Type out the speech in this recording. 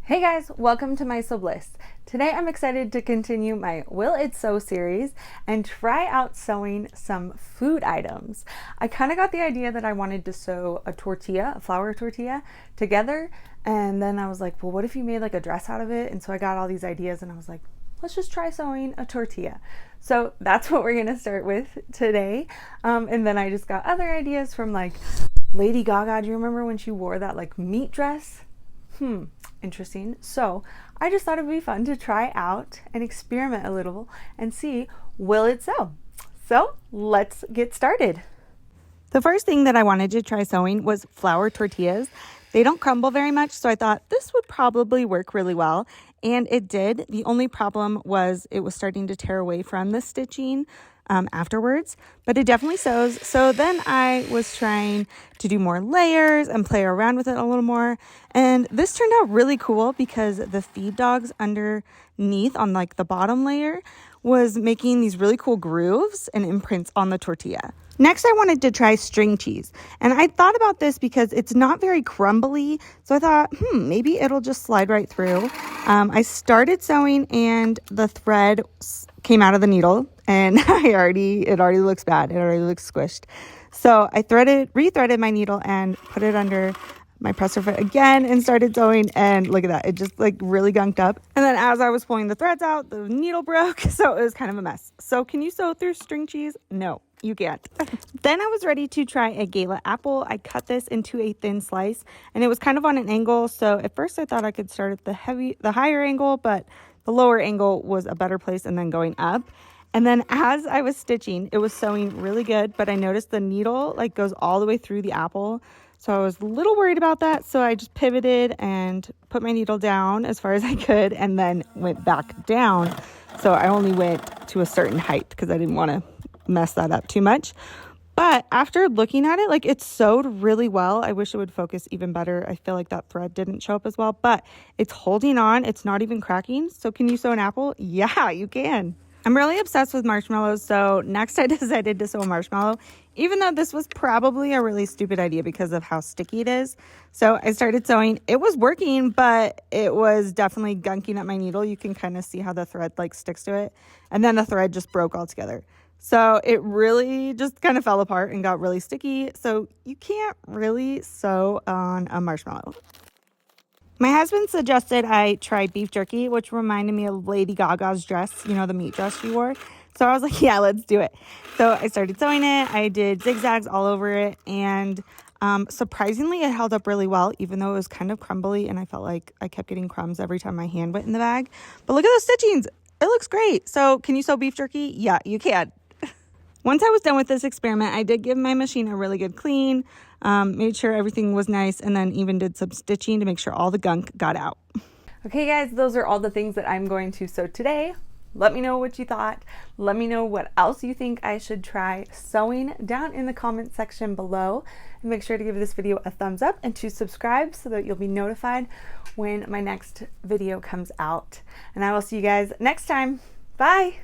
Hey guys, welcome to my Sew Bliss. Today I'm excited to continue my Will It Sew series and try out sewing some food items. I kind of got the idea that I wanted to sew a tortilla, a flour tortilla, together, and then I was like, well, what if you made like a dress out of it? And so I got all these ideas and I was like, let's just try sewing a tortilla. So that's what we're gonna start with today. And then I just got other ideas from like Lady Gaga. Do you remember when she wore that like meat dress? Interesting. So I just thought it'd be fun to try out and experiment a little and see, will it sew? So let's get started. The first thing that I wanted to try sewing was flour tortillas. They don't crumble very much, so I thought this would probably work really well. And it did. The only problem was it was starting to tear away from the stitching afterwards, but it definitely sews. So then I was trying to do more layers and play around with it a little more. And this turned out really cool because the feed dogs underneath on like the bottom layer was making these really cool grooves and imprints on the tortilla. Next, I wanted to try string cheese. And I thought about this because it's not very crumbly. So I thought, maybe it'll just slide right through. I started sewing and the thread came out of the needle and it already looks bad. It already looks squished. So I rethreaded my needle and put it under my presser foot again and started sewing, and look at that, it just like really gunked up. And then as I was pulling the threads out, the needle broke, so it was kind of a mess. So can you sew through string cheese? No, you can't. Then I was ready to try a gala apple. I cut this into a thin slice and it was kind of on an angle, so at first I thought I could start at the higher angle, but the lower angle was a better place, and then going up. And then as I was stitching, it was sewing really good, but I noticed the needle like goes all the way through the apple. So I was a little worried about that. So I just pivoted and put my needle down as far as I could and then went back down. So I only went to a certain height because I didn't want to mess that up too much. But after looking at it, like it sewed really well. I wish it would focus even better. I feel like that thread didn't show up as well, but it's holding on. It's not even cracking. So can you sew an apple? Yeah, you can. I'm really obsessed with marshmallows, so next I decided to sew a marshmallow, even though this was probably a really stupid idea because of how sticky it is. So I started sewing. It was working, but it was definitely gunking at my needle. You can kind of see how the thread like sticks to it, and then the thread just broke altogether. So it really just kind of fell apart and got really sticky, so you can't really sew on a marshmallow. My husband suggested I try beef jerky, which reminded me of Lady Gaga's dress, you know, the meat dress she wore. So I was like, yeah, let's do it. So I started sewing it. I did zigzags all over it. And surprisingly, it held up really well, even though it was kind of crumbly. And I felt like I kept getting crumbs every time my hand went in the bag. But look at those stitchings. It looks great. So can you sew beef jerky? Yeah, you can. Once I was done with this experiment, I did give my machine a really good clean, made sure everything was nice, and then even did some stitching to make sure all the gunk got out. Okay guys, those are all the things that I'm going to sew today. Let me know what you thought. Let me know what else you think I should try sewing down in the comment section below. And make sure to give this video a thumbs up and to subscribe so that you'll be notified when my next video comes out. And I will see you guys next time. Bye!